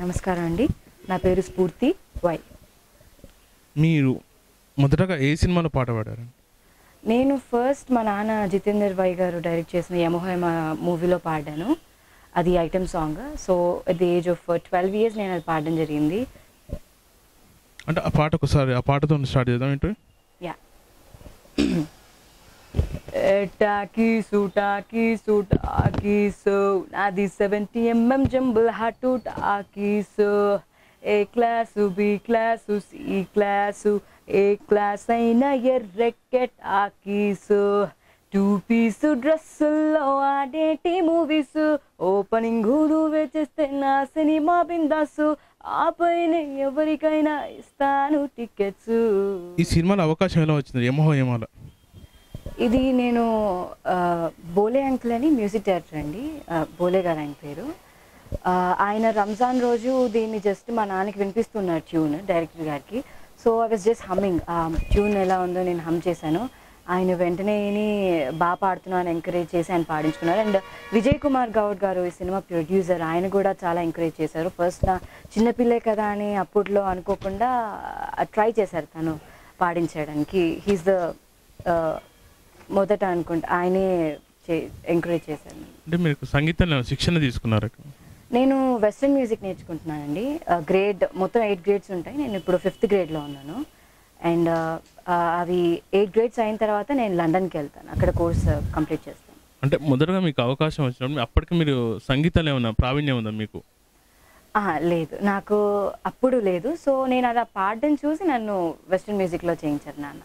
నమస్కారం అండి. నా పేరు స్ఫూర్తి వై. మీరు మొదటగా ఏ సినిమాలో పాట పాడారు? నేను ఫస్ట్ మా నాన్న జితేందర్ వై గారు డైరెక్ట్ చేసిన యమహోయమ మూవీలో పాడాను. అది item song. So at the age of 12 years నేను అది పాడడం జరిగింది. అంటే ఆ పాట ఒకసారి ఆ పాటతో స్టార్ట్ చేద్దాం ఏంటి? యా. టాకీసు నాది 70 mm జంబుల్ hot talkies. A class, B class, C class, A class అయినా ఎర్రెక్కె టాకీసు. 2 piece డ్రెస్సుల్లో ఆడేటి మూవీసు. ఓపెనింగ్ నువ్వే చేస్తే నా సినిమా బిందాసు. ఆ పైన ఎవరికైనా ఇస్తాను టికెట్స్. ఈ సినిమాలో అవకాశం ఎలా వచ్చింది? యమహోయమలో ఇది నేను బోలే అంకుల్ అని మ్యూజిక్ డైరెక్టర్ అండి, బోలే గారు ఆయన పేరు. ఆయన రంజాన్ రోజు దీన్ని జస్ట్ మా నాన్నకి వినిపిస్తున్నారు ట్యూన్ డైరెక్టర్ గారికి. So I was just humming. Tune ఎలా ఉందో నేను హమ్ చేశాను. ఆయన వెంటనే బాగా పాడుతున్నాను ఎంకరేజ్ చేసి ఆయన పాడించుకున్నారు. అండ్ విజయ్ కుమార్ గౌడ్ గారు ఈ సినిమా ప్రొడ్యూసర్, ఆయన కూడా చాలా ఎంకరేజ్ చేశారు. ఫస్ట్ నా చిన్నపిల్లే కదా అని అప్పట్లో అనుకోకుండా ట్రై చేశారు తను పాడించడానికి. హీస్ ద మొదట అనుకుంటా ఆయనే ఎంకరేజ్ చేశారు. అంటే మీరు సంగీతంలో శిక్షణ తీసుకున్నారు? నేను వెస్ట్రన్ మ్యూజిక్ నేర్చుకుంటున్నానండి. గ్రేడ్ మొత్తం 8 grades ఉంటాయి. నేను ఇప్పుడు 5th gradeలో ఉన్నాను. అండ్ అవి 8 grades అయిన తర్వాత నేను లండన్కి వెళ్తాను, అక్కడ కోర్స్ కంప్లీట్ చేస్తాను. అంటే మొదటగా మీకు అవకాశం వచ్చినప్పుడు అప్పటికి మీరు సంగీతంలో ఏమన్నా ప్రావీణ్యం ఉందా మీకు? లేదు, నాకు అప్పుడు లేదు. సో నేను అలా పాడడం చూసి నన్ను వెస్ట్రన్ మ్యూజిక్లో చేయించారు నాన్న.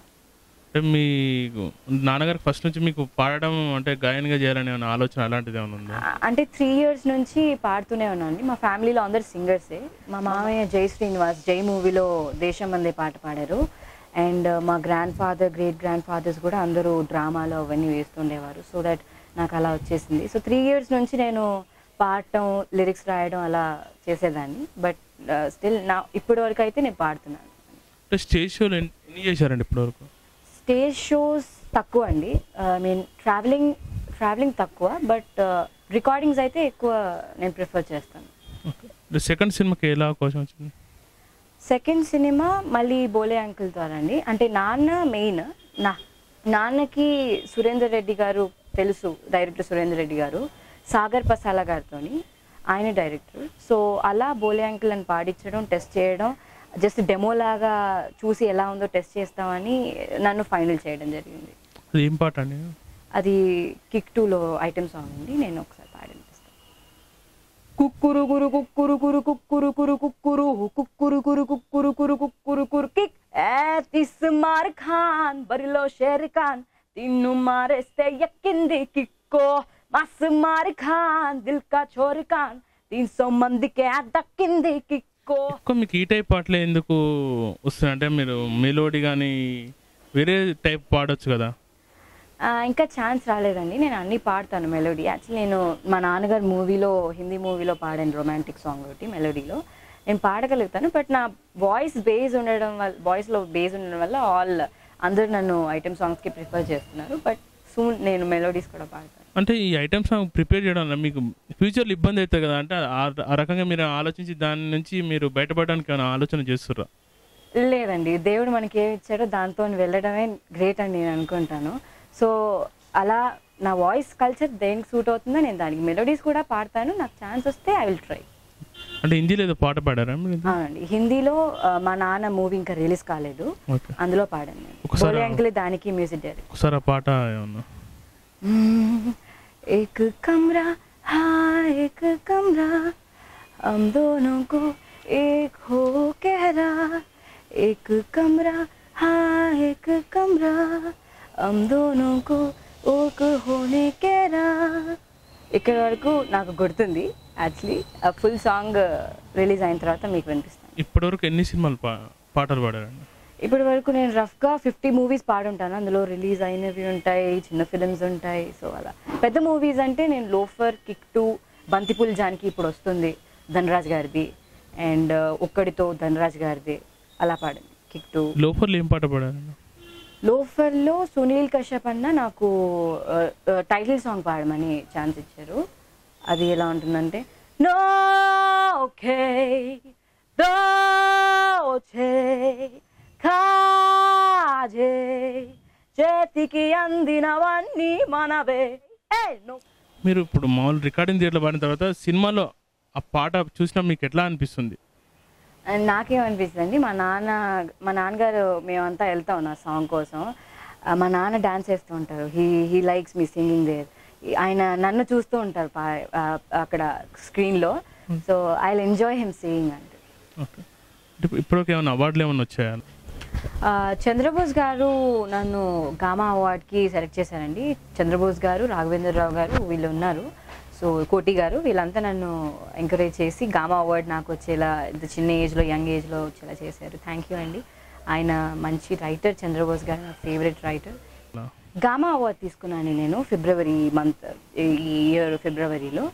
అంటే మీకు నాన్నగారికి ఫస్ట్ నుంచి మీకు పాడడం అంటే గాయనిగా చేయాలని ఏమైనా ఆలోచన అలాంటిది ఏమైనా ఉందా? అంటే 3 years నుంచి పాడుతూనే ఉన్నాను. మా ఫ్యామిలీలో అందరు సింగర్సే. మా మామయ్య జై శ్రీనివాస్ జై మూవీలో దేశం అందే పాట పాడారు. అండ్ మా గ్రేట్ గ్రాండ్ ఫాదర్స్ కూడా అందరూ డ్రామాలో అవన్నీ వేస్తుండేవారు. సో దట్ నాకు అలా వచ్చేసింది. సో 3 years నుంచి నేను పాడటం, లిరిక్స్ రాయడం అలా చేసేదాన్ని. బట్ స్టిల్ నా ఇప్పటి వరకు అయితే నేను పాడుతున్నాను. అంటే స్టేజ్ షోలు ఎన్ని చేశారండి ఇప్పటివరకు? స్టేజ్ షోస్ తక్కువ అండి. ఐ మీన్ ట్రావెలింగ్ తక్కువ, బట్ రికార్డింగ్స్ అయితే ఎక్కువ నేను ప్రిఫర్ చేస్తాను. సెకండ్ సినిమాకి ఎలా అవకాశం వచ్చింది? సెకండ్ సినిమా మళ్ళీ బోలే అంకుల్ ద్వారా అండి. అంటే నాన్న మెయిన్. నాన్నకి సురేందర్ రెడ్డి గారు తెలుసు, డైరెక్టర్ సురేందర్ రెడ్డి గారు, సాగర్ పసాలా గారితో ఆయన డైరెక్టర్. సో అలా బోలే అంకుల్ అని పాడించడం, టెస్ట్ చేయడం, జస్ట్ డెమో లాగా చూసి ఎలా ఉందో టెస్ట్ చేస్తామని నన్ను ఫైనల్ చేయడం జరిగింది. అది ఏం పాట అండి? అది కిక్ 2లో ఐటమ్ సాంగ్ అండి. నేను ఒకసారి పాడిస్తాను. కుక్కురు గురు కుక్కురు కురు కుక్కురు కురు కుక్కురు కుక్కురు కురు కుక్కురు కురు కుక్కురు కురు కిక్ తిస్మార్ ఖాన్ బరిలో షేర్ ఖాన్ తిన్ను మారేస్తే ఎక్కింది కిక్కో మస్ మార్ ఖాన్ దిల్ కా చోర్ ఖాన్ 300 మందికే దక్కింది కిక్. ఎక్కువ మీకు ఈ టైప్ పాటలే ఎందుకు వస్తుంది? అంటే మీరు మెలోడీ కానీ వేరే టైప్ పాడొచ్చు కదా? ఇంకా ఛాన్స్ రాలేదండి. నేను అన్నీ పాడతాను మెలోడీ. యాక్చువల్లీ నేను మా నాన్నగారు మూవీలో, హిందీ మూవీలో పాడాను రొమాంటిక్ సాంగ్ ఒకటి మెలోడీలో. నేను పాడగలుగుతాను. బట్ నా వాయిస్లో బేస్ ఉండడం వల్ల అందరూ నన్ను ఐటమ్ సాంగ్స్కి ప్రిఫర్ చేస్తున్నారు. బట్ సూన్ నేను మెలోడీస్ కూడా పాడతాను. అంటే ఈ ఐటమ్ సాంగ్ ప్రిపేర్ చేయడం వల్ల మీకు ఫ్యూచర్లో ఇబ్బంది అవుతుంది కదా? అంటే ఆ రకంగా మీరు ఆలోచించి దాని నుంచి మీరు బయటపడడానికి ఏమైనా ఆలోచన చేస్తుర్రా? లేదండి, దేవుడు మనకి ఏమి ఇచ్చాడో దాంతో వెళ్ళడమే గ్రేట్ అని నేను అనుకుంటాను. సో అలా నా వాయిస్ కల్చర్ దేనికి సూట్ అవుతుందో నేను దానికి మెలోడీస్ కూడా పాడతాను. నాకు ఛాన్స్ వస్తే ఐ విల్ ట్రై. అంటే హిందీలో ఏదో పాట పాడారా? అవునండి, హిందీలో మా నాన్న మూవీ ఇంకా రిలీజ్ కాలేదు, అందులో పాడాను నేను. బోలే అంకుల్ దానికి మ్యూజిక్ డైరెక్టర్. ఒకసారి ఆ పాట ఏమన్నా? एक कमरा हाँ एक कमरा हम दोनों को एक हो कह रहा. एक कमरा हाँ एक कमरा हम दोनों को एक होने कह रहा. ఇక్కడ వరకు నాకు గుర్తుంది. యాక్చువల్లీ ఆ ఫుల్ సాంగ్ రిలీజ్ అయిన తర్వాత మీకు వినిపిస్తాను. ఇప్పటివరకు ఎన్ని సినిమాలు పాటలు పాడారండి? ఇప్పటి వరకు నేను రఫ్గా 50 movies పాడుంటాను. అందులో రిలీజ్ అయినవి ఉంటాయి, చిన్న ఫిలిమ్స్ ఉంటాయి. సో అలా పెద్ద మూవీస్ అంటే నేను లోఫర్, కిక్ 2, బంతిపూల్ జానకి ఇప్పుడు వస్తుంది ధనరాజ్ గారిది, అండ్ ఒక్కడితో ధనరాజ్ గారిది అలా పాడండి. కిక్ 2. లోఫర్లో ఏం పాట పాడారండి? లోఫర్లో సునీల్ కశ్యప్ అన్న నాకు టైటిల్ సాంగ్ పాడమని ఛాన్స్ ఇచ్చారు. అది ఎలా ఉంటుందంటే, నో ఓకే దోచే కాజే చేతికి అందినవన్నీ మనవే. మీరు ఇప్పుడు మామూలు రికార్డింగ్ థియేటర్లో పాడిన తర్వాత సినిమాలో ఆ పాట చూసినా మీకు ఎట్లా అనిపిస్తుంది? నాకేమనిపిస్తుంది అండి, మా నాన్నగారు మేమంతా వెళ్తాం నా సాంగ్ కోసం. మా నాన్న డాన్స్ చేస్తూ ఉంటారు. He likes me singing there. ఆయన నన్ను చూస్తూ ఉంటారు అక్కడ స్క్రీన్లో. So I will enjoy him singing అంటే. ఓకే. ఇప్పటికి ఏమైనా అవార్డులు ఏమైనా వచ్చాయా? చంద్రబోస్ గారు నన్ను గామా అవార్డ్కి సెలెక్ట్ చేశారండి. చంద్రబోస్ గారు, రాఘవేంద్రరావు గారు వీళ్ళు ఉన్నారు. సో కోటి గారు వీళ్ళంతా నన్ను ఎంకరేజ్ చేసి గామా అవార్డ్ నాకు వచ్చేలా, ఇంత చిన్న ఏజ్లో, యంగ్ ఏజ్లో వచ్చేలా చేశారు. థ్యాంక్ యూ అండి. ఆయన మంచి రైటర్. చంద్రబోస్ గారు నా ఫేవరెట్ రైటర్. గామా అవార్డ్ తీసుకున్నాను నేను ఫిబ్రవరి మంత్, ఈ ఇయర్ ఫిబ్రవరిలో.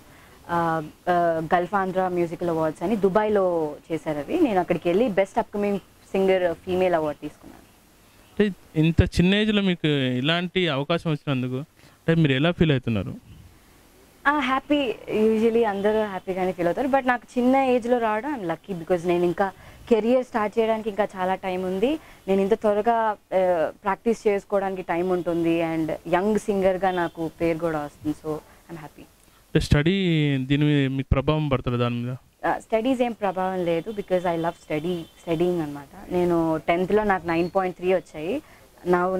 గల్ఫ్ ఆంధ్ర మ్యూజికల్ అవార్డ్స్ అని దుబాయ్లో చేశారు అవి. నేను అక్కడికి వెళ్ళి best upcoming singer female award తీసుకున్నాను. అంటే ఇంత చిన్న ఏజ్లో మీకు ఇలాంటి అవకాశం వచ్చినందుకు అంటే మీరు ఎలా ఫీల్ అవుతున్నారు? హ్యాపీ. యూజువలీ అందరూ హ్యాపీగానే ఫీల్ అవుతారు. బట్ నాకు చిన్న ఏజ్లో రావడం ఐమ్ లక్కీ. బికాజ్ నేను ఇంకా కెరియర్ స్టార్ట్ చేయడానికి ఇంకా చాలా టైం ఉంది. నేను ఇంత త్వరగా ప్రాక్టీస్ చేసుకోవడానికి టైం ఉంటుంది. అండ్ యంగ్ సింగర్గా నాకు పేరు కూడా వస్తుంది. So I'm happy. స్టడీ దీని మీద మీకు ప్రభావం పడుతుంది దాని మీద? స్టడీస్ ఏం ప్రభావం లేదు. బికాజ్ ఐ లవ్ స్టడీయింగ్ అనమాట. నేను 10th నాకు 9.3 వచ్చాయి.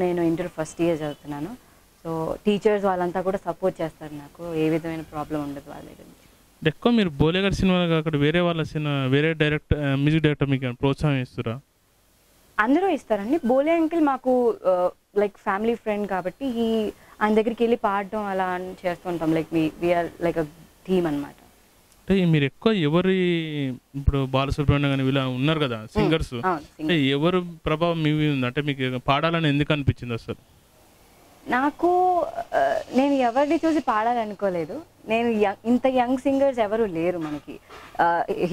నేను ఇంటర్ ఫస్ట్ ఇయర్ చదువుతున్నాను. సో టీచర్స్ వాళ్ళంతా కూడా సపోర్ట్ చేస్తారు నాకు. ఏ విధమైన ప్రాబ్లం ఉండదు వాళ్ళ దగ్గర నుంచి. ఎక్కువ మీరు బోలే గారి సినిమాలు కాకుండా వేరే వాళ్ళ సినిమా, వేరే మ్యూజిక్ డైరెక్టర్ మీకు ప్రోత్సాహం ఇస్తారా? అందరూ ఇస్తారండి. బోలే అంకిల్ మాకు లైక్ ఫ్యామిలీ ఫ్రెండ్ కాబట్టి ఆయన దగ్గరికి వెళ్ళి పాడడం అలా చేస్తుంటాం. Like we are like a team అనమాట. అంటే మీరు ఎక్కువ ఎవరి, ఇప్పుడు బాలసుబ్రహ్మణ్యం కానీ వీళ్ళ ఉన్నారు కదా సింగర్స్, అంటే ఎవరు ప్రభావం మీ ఉంది? అంటే మీకు పాడాలని ఎందుకు అనిపించింది అసలు? నాకు నేను ఎవరిని చూసి పాడాలనుకోలేదు. నేను ఇంత యంగ్ సింగర్స్ ఎవరు లేరు మనకి,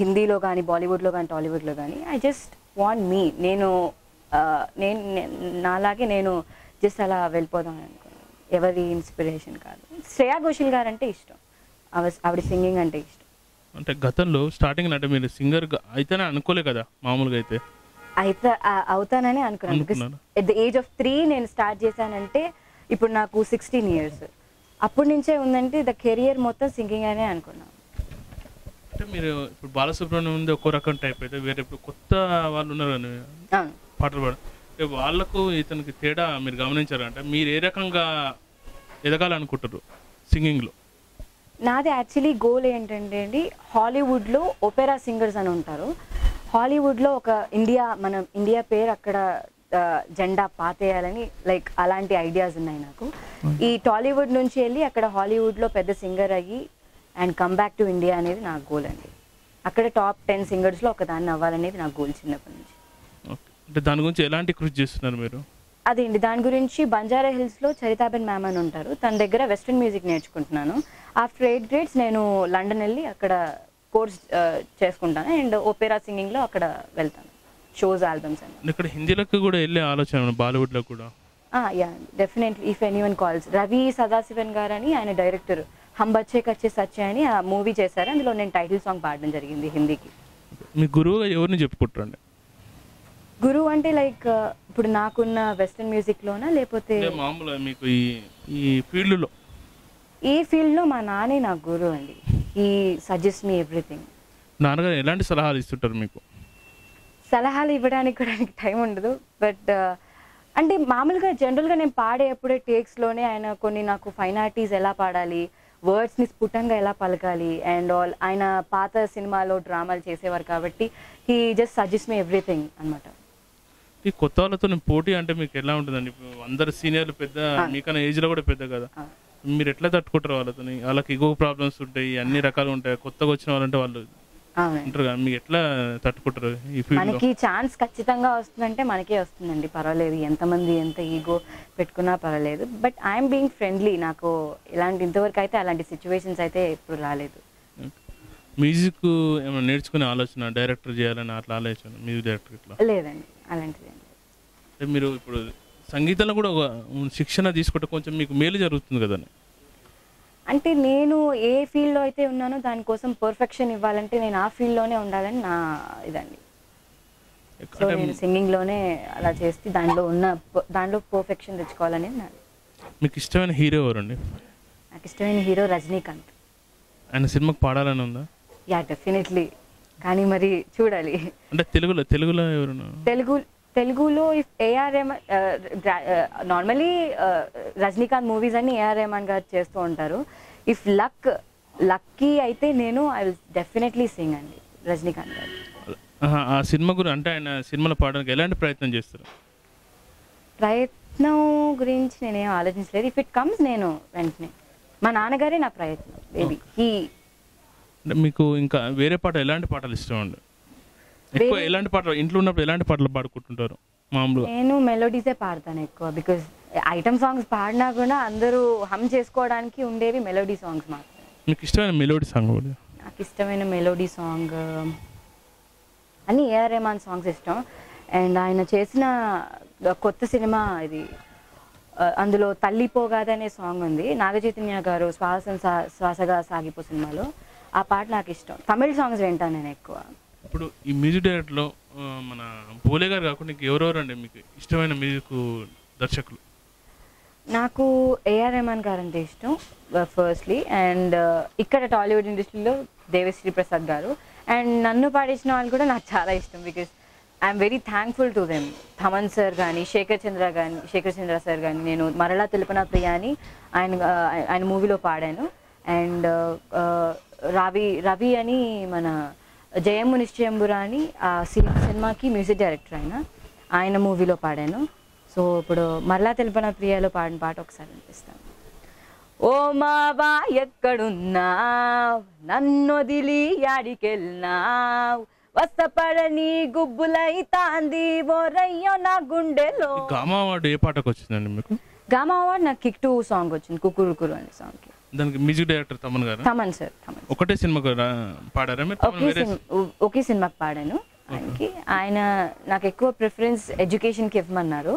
హిందీలో కానీ, బాలీవుడ్లో కానీ, టాలీవుడ్లో కానీ. I just want me. నేను నాలాగే నేను జస్ట్ అలా వెళ్ళిపోదాం అనుకున్నాను. ఎవరి ఇన్స్పిరేషన్ కాదు. శ్రేయా ఘోషల్ గారు అంటే ఇష్టం. ఆవిడ సింగింగ్ అంటే ఇష్టం. అంటే గతంలో స్టార్టింగ్ అంటే మీరు సింగర్ అయితేనే అనుకోలే కదా మామూలుగా? అయితే అవుతానని అనుకున్నాను. Because at the age of 3 నేను స్టార్ట్ చేశానంటే ఇప్పుడు నాకు 16 years. అప్పటి నుంచే ఉందంటే ద కెరియర్ మొత్తం సింగింగ్ అనే అనుకున్నాను. అంటే మీరు ఇప్పుడు బాలసుబ్రహ్మణ్యం ఉంది ఒక్కో రకం టైప్, అయితే వేరే ఇప్పుడు కొత్త వాళ్ళు ఉన్నారు కానీ పాటలు పాడు, వాళ్ళకు ఇతనికి తేడా మీరు గమనించారు? అంటే మీరు ఏ రకంగా ఎదగాలనుకుంటారు సింగింగ్లో? నాది యాక్చువల్లీ గోల్ ఏంటంటే అండి, హాలీవుడ్లో ఒపెరా సింగర్స్ అని ఉంటారు. హాలీవుడ్లో ఒక మన ఇండియా పేరు అక్కడ జెండా పాతేయాలని లైక్ అలాంటి ఐడియాస్ ఉన్నాయి నాకు. ఈ టాలీవుడ్ నుంచి వెళ్ళి అక్కడ హాలీవుడ్లో పెద్ద సింగర్ అయ్యి and come back to India అనేది నా గోల్ అండి. అక్కడ టాప్ 10 సింగర్స్లో ఒకదాన్ని అవ్వాలనేది నా గోల్ చిన్నప్పటి నుంచి. అంటే దాని గురించి ఎలాంటి కృషి చేస్తున్నారు మీరు? అదేంటి, దాని గురించి బంజారా హిల్స్లో చరితాబెన్ మ్యామ్ అని ఉంటారు, తన దగ్గర వెస్ట్రన్ మ్యూజిక్ నేర్చుకుంటున్నాను. ఆఫ్టర్ 8 grades నేను లండన్ వెళ్ళి అక్కడ కోర్స్ చేసుకుంటాను. అండ్ ఓపెరా సింగింగ్లో అక్కడ వెళ్తాను, షోస్, ఆల్బమ్స్ అని. ఇక్కడ హిందీలోకి కూడా వెళ్ళే ఆలోచన, బాలీవుడ్లో కూడా? Yeah, definitely. If anyone calls. Ravi Sadasivan గారు అని ఆయన డైరెక్టర్, హమ్ బచ్చే కచ్చే సచ్చే అని ఆ మూవీ చేశారు. అందులో నేను టైటిల్ సాంగ్ పాడడం జరిగింది హిందీకి. మీ గురువుగా ఎవరిని చెప్పుకుంటారండి? గురువు అంటే లైక్ ఇప్పుడు నాకున్న వెస్టర్న్ మ్యూజిక్లోనా లేకపోతే మామూలుగా మీకు ఈ ఫీల్డ్లో? ఈ ఫీల్డ్లో మా నాన్నే నాకు గురువు అండి. ఈ సజెస్ట్ మీ ఎవ్రీథింగ్. నాన్నగారు ఎలాంటి సలహాలు ఇస్తుంటారు మీకు? సలహాలు ఇవ్వడానికి కూడా నాకు టైం ఉండదు. బట్ అంటే మామూలుగా జనరల్గా నేను పాడేటప్పుడే టేక్స్లోనే ఆయన కొన్ని నాకు ఫైన్ ఆర్టీస్ ఎలా పాడాలి, వర్డ్స్ని స్ఫుటంగా ఎలా పలకాలి అండ్ ఆల్, ఆయన పాత సినిమాలో డ్రామాలు చేసేవారు కాబట్టి he just suggest me everything అనమాట. ఈ కొత్త వాళ్ళతో పోటీ అంటే మీకు ఎలా ఉంటుందండి? అందరు సీనియర్లు పెద్ద, మీకన్నా ఏజ్లో కూడా పెద్ద కదా, మీరు ఎట్లా తట్టుకుంటారు వాళ్ళతో? వాళ్ళకి ఇగో ప్రాబ్లమ్స్ ఉంటాయి, అన్ని రకాలు ఉంటాయి. కొత్తగా వచ్చిన వాళ్ళంటే వాళ్ళు ఉంటారు కదా, మీకు ఎట్లా తట్టుకుంటారు ఈ ఫీల్డ్? మనకి ఛాన్స్ ఖచ్చితంగా వస్తుందంటే మనకే వస్తుందండి, పర్వాలేదు. ఎంతమంది ఎంత ఈగో పెట్టుకున్నా పర్వాలేదు. But I'm being friendly. నాకు ఇంతవరకు అయితే అలాంటి సిచ్యువేషన్స్ అయితే ఎప్పుడు రాలేదు. మ్యూజిక్ ఏమైనా నేర్చుకునే ఆలోచన, డైరెక్టర్ చేయాలని అట్లా ఆలోచన మ్యూజిక్ డైరెక్టర్ ఇట్లా? లేదండి, అలాంటిది. మీరు ఇప్పుడు సంగీతంలో కూడా శిక్షణ తీసుకుంటే కొంచెం మీకు మేలు జరుగుతుంది కదండి? అంటే నేను ఏ ఫీల్డ్లో అయితే ఉన్నానో దానికోసం పర్ఫెక్షన్ ఇవ్వాలంటే నేను ఆ ఫీల్డ్లోనే ఉండాలని నా ఇదండి. సో నేను సింగింగ్లోనే అలా చేస్తే దాంట్లో పర్ఫెక్షన్ తెచ్చుకోవాలనేది నాది. మీకు ఇష్టమైన హీరో ఎవరండి? నాకు ఇష్టమైన హీరో రజనీకాంత్. ఆయన సినిమాకి పాడాలని ఉందా? యా డెఫినెట్లీ, కానీ మరి చూడాలి. అంటే తెలుగులో ఎవరు? తెలుగులో if A R Rahman, normally Rajinikanth movies అన్ని ఏఆర్ రెహమాన్ గారు చేస్తూ ఉంటారు. ఇఫ్ లక్కీ అయితే నేను ఐ విల్ డెఫినెట్లీ సింగ్ అండి రజనీకాంత్ గారు. ఆ సినిమా గురించి అంటే ఆయన సినిమాలో పాడడానికి ఎలాంటి ప్రయత్నం చేస్తారు? ప్రయత్నం గురించి నేనేం ఆలోచించలేదు. ఇఫ్ ఇట్ కమ్స్ నేను వెంటనే, మా నాన్నగారే నా ప్రయత్నం. బేబీ అంటే మీకు ఇంకా వేరే ఎలాంటి పాటలు ఇష్టం అండి? ఎక్కువ ఎలాంటి పాటలు ఇంట్లో ఉన్నప్పుడు ఎలాంటి పాటలు పాడుకుంటుంటారు మామూలుగా? నేను మెలోడీసే పాడతాను ఎక్కువ. బికాజ్ ఐటమ్ సాంగ్స్ పాడినా కూడా అందరూ హమ్ చేసుకోవడానికి ఉండేవి మెలోడీ సాంగ్స్ మాత్రమే. మీకు ఇష్టమైన మెలోడీ సాంగ్? నాకు ఇష్టమైన మెలోడీ సాంగ్ అన్ని ఏఆర్ రెహమాన్ సాంగ్స్ ఇష్టం. అండ్ ఆయన చేసిన కొత్త సినిమా ఇది, అందులో తల్లిపోగాదనే సాంగ్ ఉంది, నాగచైతన్య గారు శ్వాసగా సాగిపో సినిమాలో. ఆ పాట నాకు ఇష్టం. తమిళ సాంగ్స్ వింటాను నేను ఎక్కువ. ఇప్పుడు ఈ మ్యూజిక్ డైరెక్టర్లో మన బోలే గారు కాకుండా ఎవరెవరు అండి మీకు ఇష్టమైన మ్యూజిక్ దర్శకులు? నాకు ఏఆర్ రెహమాన్ గారు అంటే ఇష్టం ఫస్ట్లీ. అండ్ ఇక్కడ టాలీవుడ్ ఇండస్ట్రీలో దేవిశ్రీ ప్రసాద్ గారు. అండ్ నన్ను పాడించిన వాళ్ళు కూడా నాకు చాలా ఇష్టం. Because I'm very thankful to them. Thaman sir కానీ, శేఖర్ చంద్ర సార్ కానీ. నేను మరలా తెలుపన ప్రియ అని ఆయన మూవీలో పాడాను. అండ్ రవి అని మన జయము నిశ్చయంబురా అని ఆ సినిమాకి మ్యూజిక్ డైరెక్టర్ ఆయన మూవీలో పాడాను. సో ఇప్పుడు మరలా తెలుపన ప్రియాలో పాడిన పాట ఒకసారి అనిపిస్తాను. ఓ మావా ఎక్కడున్నావ్, నన్నొదిలి యాడికెళ్ళినావ్, వస్తపడని గుబ్బులై తాంది ఓరయ్యో నా గుండెలో. గామా అవార్డు ఏ పాటకు వచ్చిందండి మీకు? గామా అవార్డు నాకు కిక్ 2 సాంగ్ వచ్చింది, కుకురుకురు అనే సాంగ్కి. దానికి మ్యూజిక్ డైరెక్టర్ తమన్ గారు? తమన్ సార్. ఒకటే సినిమాకు పాడారా మీరు? ఒకే సినిమాకి పాడాను ఆయనకి. ఆయన నాకు ఎక్కువ ప్రిఫరెన్స్ ఎడ్యుకేషన్కి ఇవ్వమన్నారు.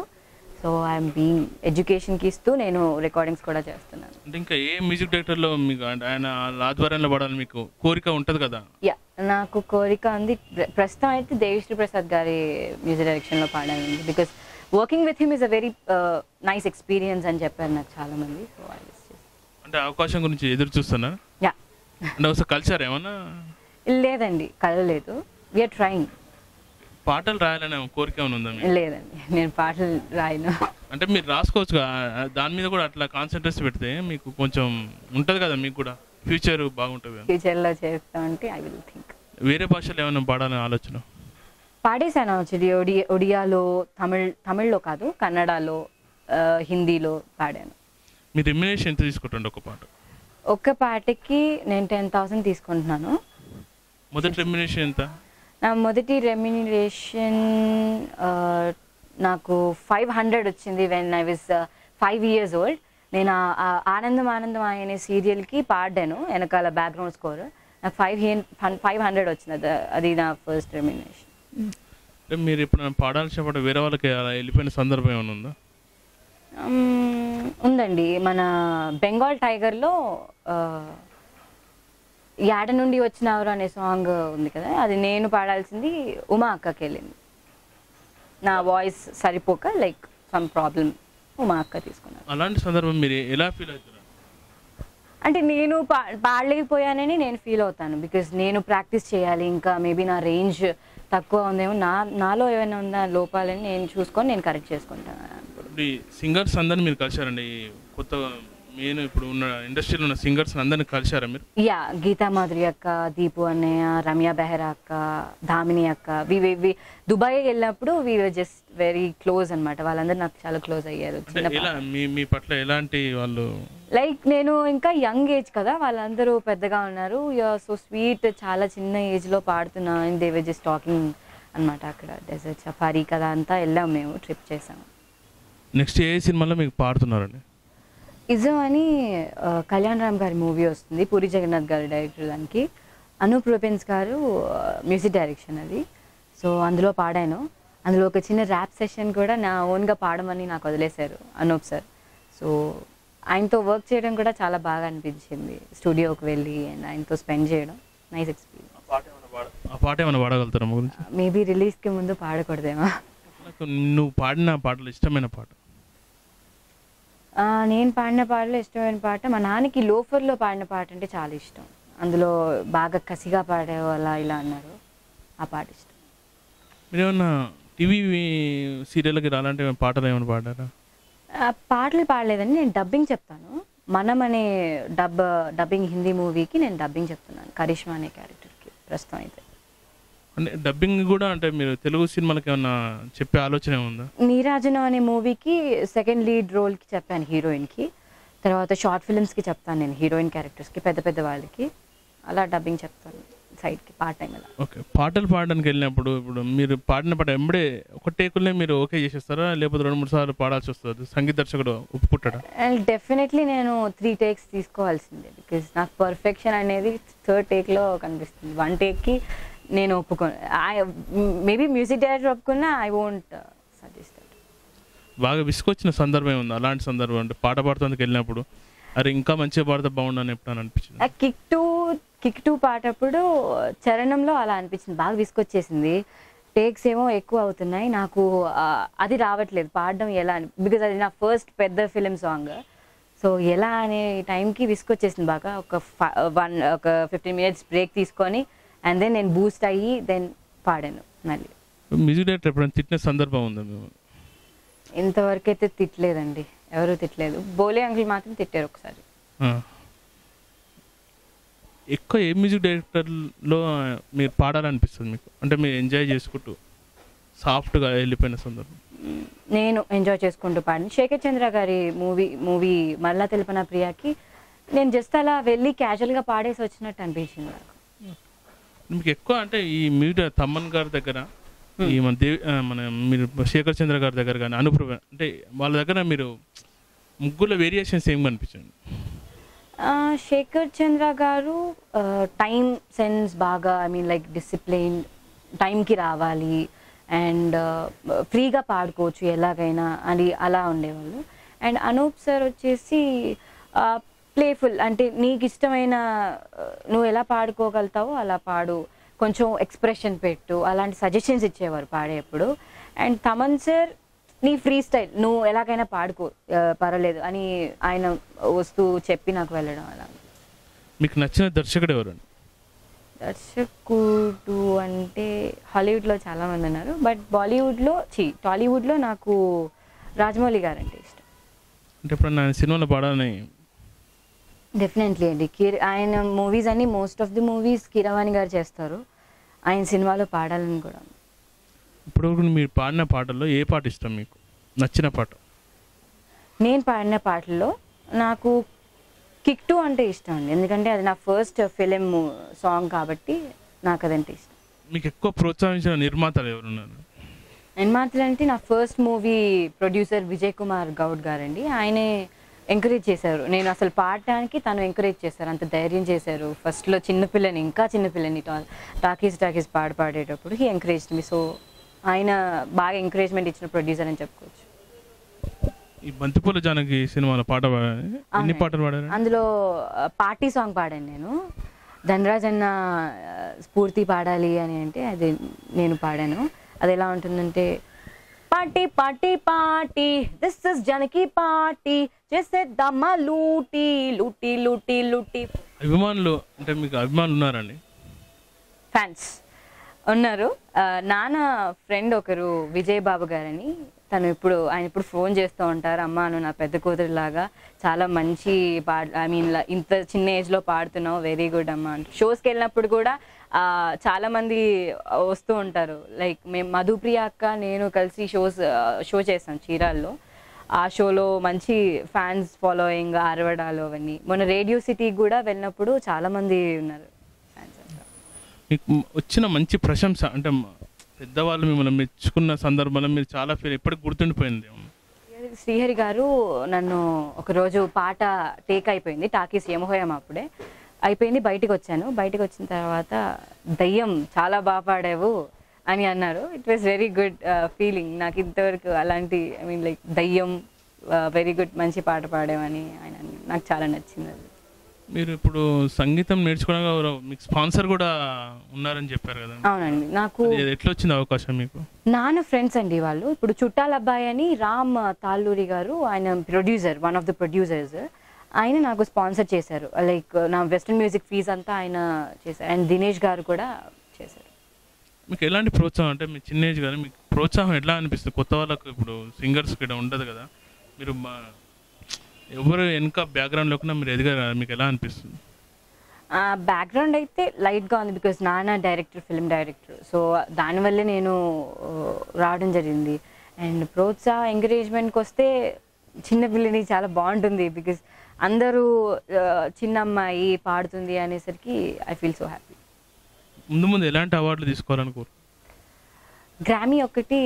సో ఐఎమ్ బీయింగ్ ఎడ్యుకేషన్కి ఇస్తూ నేను రికార్డింగ్స్ కూడా చేస్తున్నాను. అంటే ఇంకా ఏ మ్యూజిక్ డైరెక్టర్లో మీకు ఆయన ఆధ్వర్యంలో పాడాలని మీకు కోరిక ఉంటుంది కదా? యా, నాకు కోరిక ఉంది. ప్రస్తుతం అయితే దేవిశ్రీ ప్రసాద్ గారి మ్యూజిక్ డైరెక్షన్లో పాడాను. Because working with him is a very nice experience అని చెప్పారు నాకు చాలామంది. సో అంటే అవకాశం గురించి ఎదురు చూస్తున్నా? యా. అంటే ఒకసారి కల్చర్ ఏమన్నా? లేదండి, కలలేదు. We are trying. పాటలు రాయాలనే కోరిక ఏమైనా ఉందా? లేదండి, నేను పాటలు రాయను. అంటే మీరు రాసుకోవచ్చు, దాని మీద కూడా అట్లా కాన్సన్ట్రేట్ పెడితే మీకు కొంచెం ఉంటుంది కదా, మీకు కూడా ఫ్యూచర్ బాగుంటుంది. ఫ్యూచర్లో చేస్తామంటే ఐ విల్ థింక్. వేరే భాషలో ఏమైనా పాడాలని ఆలోచన? పాడేశాను యాక్చువల్లీ. ఒడియాలో, తమిళ్లో కాదు, కన్నడలో, హిందీలో పాడాను. మీ రెమ్యునరేషన్ ఎంత తీసుకుంటుండే ఒక పాట? ఒక్క పాటకి నేను 10,000 తీసుకుంటున్నాను. మొదటి రెమ్యునరేషన్ ఎంత? నా మొదటి రెమ్యునరేషన్ నాకు 500 వచ్చింది when I was 5 years old. నేను ఆనందం అనే సీరియల్కి పాడాను వెనకాల బ్యాక్గ్రౌండ్ స్కోర్. నాకు 500 వచ్చింది. అది నా ఫస్ట్ రెమ్యునరేషన్. మీరు ఇప్పుడు పాడాల్సిన పాట వేరే వాళ్ళకి అలా వెళ్ళిపోయిన సందర్భం ఏమైనా ఉందా? ఉందండి. మన బెంగాల్ టైగర్లో యాడ నుండి వచ్చినవరు అనే సాంగ్ ఉంది కదా, అది నేను పాడాల్సింది ఉమా అక్కకి వెళ్ళింది. నా వాయిస్ సరిపోక లైక్ సమ్ ప్రాబ్లం ఉమా అక్క తీసుకున్నాను. అలాంటి సందర్భం మీరు ఎలా ఫీల్ అవుతారు? అంటే నేను పాడలేకపోయానని నేను ఫీల్ అవుతాను. బికాజ్ నేను ప్రాక్టీస్ చేయాలి. ఇంకా మేబీ నా రేంజ్ తక్కువ ఉందేమో, నాలో ఏమైనా ఉందా లోపాలని నేను చూసుకొని నేను కరెక్ట్ చేసుకుంటాను. ఇప్పుడు సింగర్స్ అందరిని మీరు కలిశారండి, కొత్త మెయిన్ ఇప్పుడు ఉన్న ఇండస్ట్రీలో ఉన్న సింగర్స్ అందరిని కలిశారా మీరు? యా, గీతా మాధురి అక్క, దీపు అన్నయ్య, రమ్య బెహరా అక్క, ధామిని అక్క. దుబాయ్ వెళ్ళినప్పుడు we were just very close అనమాట. వాళ్ళందరూ నాకు చాలా క్లోజ్ అయ్యారు. మీ పట్ల ఎలాంటి వాళ్ళు? లైక్ నేను ఇంకా యంగ్ ఏజ్ కదా, వాళ్ళందరూ పెద్దగా ఉన్నారు. యూఆర్ సో స్వీట్, చాలా చిన్న ఏజ్లో పాడుతున్నా. And they were just talking అనమాట. అక్కడ డెజర్ట్ సఫారీ కదా అంతా వెళ్ళాము, మేము ట్రిప్ చేసాము. నెక్స్ట్ ఏ సినిమాలో మీకు పాడుతున్నారండి? ఇజం అని కళ్యాణ్ రామ్ గారి మూవీ వస్తుంది, పూరి జగన్నాథ్ గారి డైరెక్టర్. దానికి అనూప్ రూపెన్స్ గారు మ్యూజిక్ డైరెక్షన్ అది. సో అందులో పాడాను. అందులో ఒక చిన్న ర్యాప్ సెషన్ కూడా నా ఓన్గా పాడమని నాకు వదిలేశారు అనూప్ సార్. సో ఆయనతో వర్క్ చేయడం కూడా చాలా బాగా అనిపించింది. స్టూడియోకి వెళ్ళి అండ్ ఆయనతో స్పెండ్ చేయడం నైస్ ఎక్స్పీరియన్స్. ఆ పాట ఏమైనా పాడగలుగుతారా మా గురించి? మేబీ రిలీజ్కి ముందు పాడకూడదేమో. నాకు నువ్వు పాడిన పాటలు ఇష్టమైన పాట? నేను పాడిన పాటలో ఇష్టమైన పాట మా నాన్నకి లోఫర్లో పాడిన పాట అంటే చాలా ఇష్టం. అందులో బాగా కసిగా పాడావు అలా ఇలా అన్నారు, ఆ పాట ఇష్టం. మీరు ఏమన్నా టీవీ సీరియల్కి రాలంటే పాటలు ఏమైనా పాడారా? పాటలు పాడలేదండి, నేను డబ్బింగ్ చెప్తాను. మనం అనే డబ్బింగ్ హిందీ మూవీకి నేను డబ్బింగ్ చెప్తున్నాను, కరిష్మా అనే క్యారెక్టర్కి ప్రస్తుతం అయితే. అంటే డబ్బింగ్ కూడా అంటే మీరు తెలుగు సినిమాలకి ఏమన్నా చెప్పే ఆలోచన ఏముందా? నీరాజనం అనే మూవీకి సెకండ్ లీడ్ రోల్కి చెప్పాను, హీరోయిన్కి. తర్వాత షార్ట్ ఫిల్మ్స్కి చెప్తాను నేను, హీరోయిన్ క్యారెక్టర్స్కి, పెద్ద పెద్ద వాళ్ళకి. అలా డబ్బింగ్ చెప్తాను సైడ్కి పార్ట్ టైం అలా. ఓకే, పాటలు పాడడానికి వెళ్ళినప్పుడు ఇప్పుడు మీరు పాడిన పాట ఎంబడే ఒక టేకుల్నే మీరు ఓకే చేసేస్తారా, లేకపోతే 2-3 సార్లు పాడాల్సి వస్తుంది? సంగీత దర్శకుడు ఒప్పుకుంటాడా? అండ్ డెఫినెట్లీ నేను 3 takes తీసుకోవాల్సిందే, బికాజ్ నాకు పర్ఫెక్షన్ అనేది 3rd take కనిపిస్తుంది. 1 take నేను ఒప్పుకోను. మేబీ మ్యూజిక్ డైరెక్టర్ ఒప్పుకున్నా ఐ వోంట్ సజెస్ట్ దట్. బాగా విసుకొచ్చిన సందర్భం ఏముంది? అలాంటి సందర్భం అంటే పాట పాడుతుందుకు వెళ్ళినప్పుడు అరే ఇంకా మంచిగా పాడితే బాగుండని ఎప్పుడని అనిపించింది? కిక్ టూ పాటప్పుడు చరణంలో అలా అనిపించింది, బాగా విసుకొచ్చేసింది. టేక్స్ ఏమో ఎక్కువ అవుతున్నాయి, నాకు అది రావట్లేదు పాడడం ఎలా అని, బికాజ్ అది నా ఫస్ట్ పెద్ద ఫిలిం సాంగ్. సో ఎలా అనే టైంకి విసుకొచ్చేసింది బాగా. ఒక 15 minutes బ్రేక్ తీసుకొని అండ్ దెన్ నేను బూస్ట్ అయ్యి దెన్ పాడాను మళ్ళీ. మ్యూజిక్ డైరెక్టర్ ఎప్పుడైనా తిట్టిన సందర్భం ఉందా మేము? ఇంతవరకు అయితే తిట్టలేదండి, ఎవరు తిట్టలేదు. బోలే అంకుల్ మాత్రం తిట్టారు ఒకసారి. ఎక్కువ ఏ మ్యూజిక్ డైరెక్టర్లో మీరు పాడాలనిపిస్తుంది మీకు? అంటే మీరు ఎంజాయ్ చేసుకుంటూ సాఫ్ట్గా వెళ్ళిపోయిన సందర్భం? నేను ఎంజాయ్ చేసుకుంటూ పాడిన శేఖర్ చంద్ర గారి మూవీ మల్లా తెలుపన ప్రియాకి నేను జస్ట్ అలా వెళ్ళి క్యాజువల్గా పాడేసి వచ్చినట్టు అనిపించింది నాకు. మీకు ఎక్కువ అంటే ఈ మ్యూజిక్ తమ్మన్ గారి దగ్గర ఈ మన మీరు శేఖర్ చంద్ర గారి దగ్గర కానీ అనుప్రభ అంటే వాళ్ళ దగ్గర మీరు ముగ్గురులో వేరియేషన్స్ ఏం కనిపించండి? శేఖర్ చంద్ర గారు టైం సెన్స్ బాగా, ఐ మీన్ లైక్ డిసిప్లైన్, టైంకి రావాలి అండ్ ఫ్రీగా పాడుకోవచ్చు ఎలాగైనా అని అలా ఉండేవాళ్ళు. అండ్ అనూప్ సార్ వచ్చేసి ప్లేఫుల్, అంటే నీకు ఇష్టమైన నువ్వు ఎలా పాడుకోగలుగుతావో అలా పాడు, కొంచెం ఎక్స్ప్రెషన్ పెట్టు, అలాంటి సజెషన్స్ ఇచ్చేవారు పాడేటప్పుడు. అండ్ తమన్ సార్ నీ ఫ్రీ స్టైల్, నువ్వు ఎలాగైనా పాడుకో పర్వాలేదు అని ఆయన వస్తూ చెప్పి నాకు వెళ్ళడం అలా. మీకు నచ్చిన దర్శకుడు ఎవరండి? దర్శకుడు అంటే హాలీవుడ్లో చాలామంది ఉన్నారు, బట్ టాలీవుడ్లో నాకు రాజమౌళి గారు అంటే ఇష్టం. అంటే ఇప్పుడు ఆయన సినిమాలో పాడాలని? డెఫినెట్లీ అండి. ఆయన మూవీస్ అన్ని most of the movies Keeravani గారు చేస్తారు, ఆయన సినిమాలో పాడాలని కూడా. ఇప్పుడు మీరు పాడిన పాటల్లో ఏ పాట ఇష్టం మీకు, నచ్చిన పాట? నేను పాడిన పాటల్లో నాకు కిక్ టూ అంటే ఇష్టం అండి, ఎందుకంటే అది నా ఫస్ట్ ఫిలిం సాంగ్ కాబట్టి నాకు అదంటే ఇష్టం. మీకు ఎక్కువ ప్రోత్సహించిన నిర్మాతలు ఎవరున్నారు? నిర్మాతలు అంటే నా first movie producer Vijay Kumar Goud గారండి. ఆయనే ఎంకరేజ్ చేశారు, నేను అసలు పాడటానికి తను ఎంకరేజ్ చేశారు, అంత ధైర్యం చేశారు. ఫస్ట్లో ఇంకా చిన్నపిల్లని టాకీస్ పాడేటప్పుడు హీ ఎంకరేజ్ మీ. సో ఆయన బాగా ఎంకరేజ్మెంట్ ఇచ్చిన ప్రొడ్యూసర్ అని చెప్పుకోవచ్చు. ఈ బంతిపూల జానకి సినిమాలో పాట ఎన్ని పాటలు పాడారు? అందులో పార్టీ సాంగ్ పాడాను నేను. ధనరాజ్ అన్న స్ఫూర్తి పాడాలి అని అంటే అది నేను పాడాను. అది ఎలా ఉంటుందంటే, party party party this is Janaki party చేసేద్దామా లూటీ లూటీ లూటీ లూటీ. అభిమానులు అంటే మీకు అభిమానులు ఉన్నారండి? ఫ్యాన్స్ ఉన్నారు. నాన్న ఫ్రెండ్ ఒకరు విజయ్ బాబు గారని, ఆయన ఇప్పుడు ఫోన్ చేస్తూ ఉంటారు, అమ్మ నువ్వు నా పెద్ద కూతురులాగా చాలా మంచి ఐ మీన్ ఇంత చిన్న ఏజ్లో పాడుతున్నావు, వెరీ గుడ్ అమ్మ అంటూ. షోస్కి వెళ్ళినప్పుడు కూడా చాలామంది వస్తూ ఉంటారు. లైక్ మేము మధుప్రియ అక్క నేను కలిసి షో చేస్తాం చీరాల్లో. ఆ షోలో మంచి ఫ్యాన్స్ ఫాలోయింగ్, అరవడాలు అవన్నీ. మొన్న రేడియో సిటీకి కూడా వెళ్ళినప్పుడు చాలామంది ఉన్నారు ఫ్యాన్స్. మీకు వచ్చిన మంచి ప్రశంస అంటే పెద్దవాళ్ళు మిమ్మల్ని మెచ్చుకున్న సందర్భంలో మీరు చాలా ఎప్పటికి గుర్తుండిపోయింది? శ్రీహరి గారు నన్ను ఒకరోజు పాట టేక్ అయిపోయింది, టాకీస్ యమహోయం అప్పుడే అయిపోయింది, బయటకు వచ్చిన తర్వాత దయ్యం చాలా బాగా పాడావు అని అన్నారు. It was very good feeling. నాకు ఇంతవరకు అలాంటి ఐ మీన్ లైక్ దయ్యం వెరీ గుడ్, మంచి పాట పాడామని ఆయన నాకు చాలా నచ్చింది అది. మీరు ఇప్పుడు సంగీతం నేర్చుకోవడానికి మీకు స్పాన్సర్ కూడా ఉన్నారని చెప్పారు కదా? అవునండి. నాకు ఎట్లా వచ్చింది అవకాశం మీకు? నాన్న ఫ్రెండ్స్ అండి వాళ్ళు. ఇప్పుడు చుట్టాల అబ్బాయి అని రామ్ తాళ్ళూరి గారు, ఆయన producer, one of the producers. ఆయన నాకు స్పాన్సర్ చేశారు, లైక్ నా వెస్ట్రన్ మ్యూజిక్ ఫీజ్ అంతా ఆయన చేశారు. అండ్ దినేష్ గారు కూడా చేశారు. మీకు ఎలాంటి ప్రోత్సాహం, అంటే మీ చిన్న ఏజ్ కానీ మీకు ప్రోత్సాహం ఎట్లా అనిపిస్తుంది? కొత్త వాళ్ళకు ఇప్పుడు సింగర్స్ ఇక్కడ ఉండదు కదా, మీరు ఎవరు వెనక బ్యాక్గ్రౌండ్ లేకుండా మీరు ఎదిగారు, మీకు ఎలా అనిపిస్తుంది? బ్యాక్గ్రౌండ్ అయితే లైట్గా ఉంది, బికాస్ నాన్న డైరెక్టర్, ఫిల్మ్ డైరెక్టర్. సో దానివల్లే నేను రావడం జరిగింది. అండ్ ప్రోత్సాహ ఎంకరేజ్మెంట్కి వస్తే చిన్న పిల్లని చాలా బాగుంటుంది, బికాస్ అందరూ చిన్న అమ్మాయి పాడుతుంది అనేసరికి ఐ ఫీల్ సో హ్యాపీ. ముందు ముందు ఎలాంటి అవార్డులు తీసుకోవాలనుకోరు? గ్రామీ ఒకటి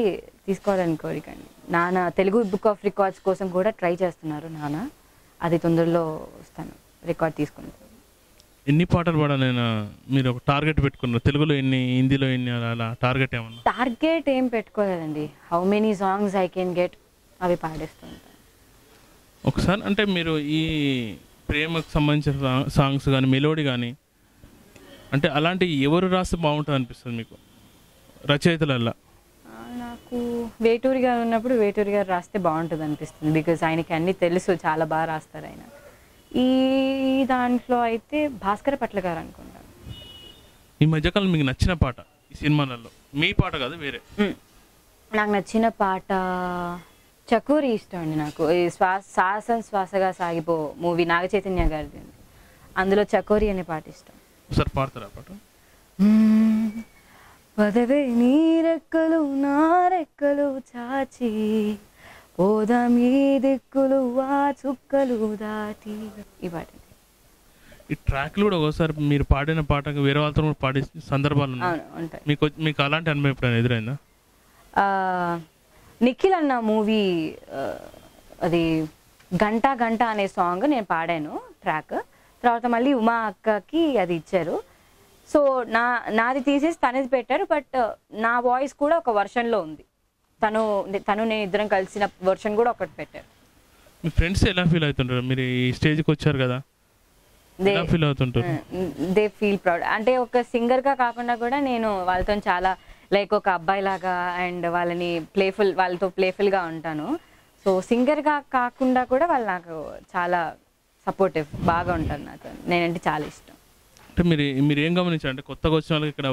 తీసుకోవాలని కోరికండి. నాన్న తెలుగు బుక్ ఆఫ్ రికార్డ్స్ కోసం కూడా ట్రై చేస్తున్నారు నాన్న. అది తొందరలో వస్తాను, రికార్డ్ తీసుకుంటాను. ఎన్ని పాటలు పాడాలైనా మీరు ఒక టార్గెట్ పెట్టుకున్నారు? తెలుగులో ఎన్ని, హిందీలో ఎన్ని, అలా టార్గెట్ ఏమన్నా? టార్గెట్ ఏం పెట్టుకోలేదండి. How many songs I can get, అవి పాడేస్తుంటాను. ఒకసారి అంటే మీరు ఈ ప్రేమకు సంబంధించిన సాంగ్స్ కానీ, మెలోడీ కానీ, అంటే అలాంటి ఎవరు రాస్తే బాగుంటుంది అనిపిస్తుంది మీకు రచయితలల్లా? నాకు వేటూరి గారు ఉన్నప్పుడు వేటూరి గారు రాస్తే బాగుంటుంది అనిపిస్తుంది, బికాజ్ ఆయనకి అన్నీ తెలుసు, చాలా బాగా రాస్తారు ఆయన. ఈ దాంట్లో అయితే భాస్కర పట్ల గారు అనుకుంటాను. ఈ మధ్యకాలం మీకు నచ్చిన పాట ఈ సినిమాలలో? మీ పాట కాదు, వేరే. నాకు నచ్చిన పాట చకోరి ఇష్టం అండి. నాకు ఈ శ్వాస శ్వాసగా సాగిపో మూవీ, నాగ చైతన్య గారిది, అందులో చకోరి అనే పాట ఇష్టం. ఒకసారి పాడతారా పాట? పదవే నీ రెక్కలు నా రెక్కలు చాచి పోదాం ఈ దిక్కులు ఆ చుక్కలు దాటి, ఈ పాట. ఈ ట్రాక్లు కూడా ఒకసారి మీరు పాడిన పాటకు వేరే వాళ్ళతో కూడా పాడే సందర్భాలు ఉంటాయి. మీకు అలాంటి అనుభవం ఎప్పుడైనా ఎదురైందా? నిఖిల్ అన్న మూవీ, అది గంట గంట అనే సాంగ్ నేను పాడాను ట్రాక్. తర్వాత మళ్ళీ ఉమా అక్కకి అది ఇచ్చారు. సో నాది తీసేసి తనది పెట్టారు. బట్ నా వాయిస్ కూడా ఒక వర్షన్లో ఉంది. తను నేను ఇద్దరం కలిసిన వర్షన్ కూడా ఒకటి పెట్టారు. మీ ఫ్రెండ్స్ ఎలా ఫీల్ అవుతుంటారు మీరు ఈ స్టేజ్కి వచ్చారు కదా? ఎలా ఫీల్ అవుతుంటారు? They feel proud. అంటే ఒక సింగర్గా కాకుండా కూడా నేను వాళ్ళతో చాలా లైక్ ఒక అబ్బాయి లాగా అండ్ వాళ్ళతో ప్లేఫుల్గా ఉంటాను. సో సింగర్గా కాకుండా కూడా వాళ్ళు నాకు చాలా సపోర్టివ్, బాగా ఉంటారు నాతో. నేనంటే చాలా ఇష్టం. అంటే మీరు ఏం గమనించారు? అంటే కొత్తగా వచ్చిన వాళ్ళకి ఇక్కడ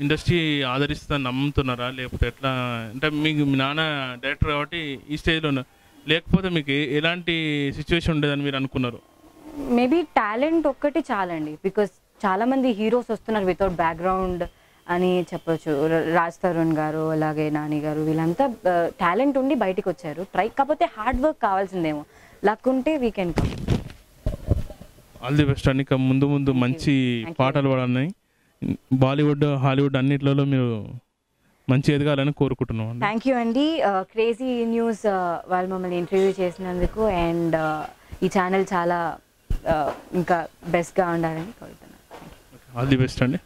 ఇండస్ట్రీ ఆదరిస్తుందని నమ్ముతున్నారా, లేకపోతే ఎట్లా? అంటే మీ నాన్న డైరెక్టర్ కాబట్టి ఈ స్టేజ్లో ఉన్నారు, లేకపోతే మీకు ఎలాంటి సిచ్యువేషన్ ఉండేదని మీరు అనుకున్నారు? మేబీ టాలెంట్ ఒక్కటి చాలండి, బికాస్ చాలామంది హీరోస్ వస్తున్నారు వితౌట్ బ్యాక్గ్రౌండ్ అని చెప్పొచ్చు. రాజ్ తరుణ్ గారు, అలాగే నాని గారు, వీళ్ళంతా టాలెంట్ ఉండి బయటికి వచ్చారు. కాకపోతే హార్డ్ వర్క్ కావాల్సిందేమో, లక్ ఉంటే we can come. All the best అండి. ఇంకా ముందు మంచి పాటలు పాడాలని, బాలీవుడ్, హాలీవుడ్ అన్నిట్లలో మీరు మంచి ఎదగాలని కోరుకుంటున్నాం. థ్యాంక్ యూ అండి. క్రేజీ న్యూస్ వాళ్ళు మమ్మల్ని ఇంటర్వ్యూ చేసినందుకు, అండ్ ఈ ఛానల్ చాలా ఇంకా బెస్ట్గా ఉండాలని కోరుతున్నాను. ఆల్ ది బెస్ట్ అండి.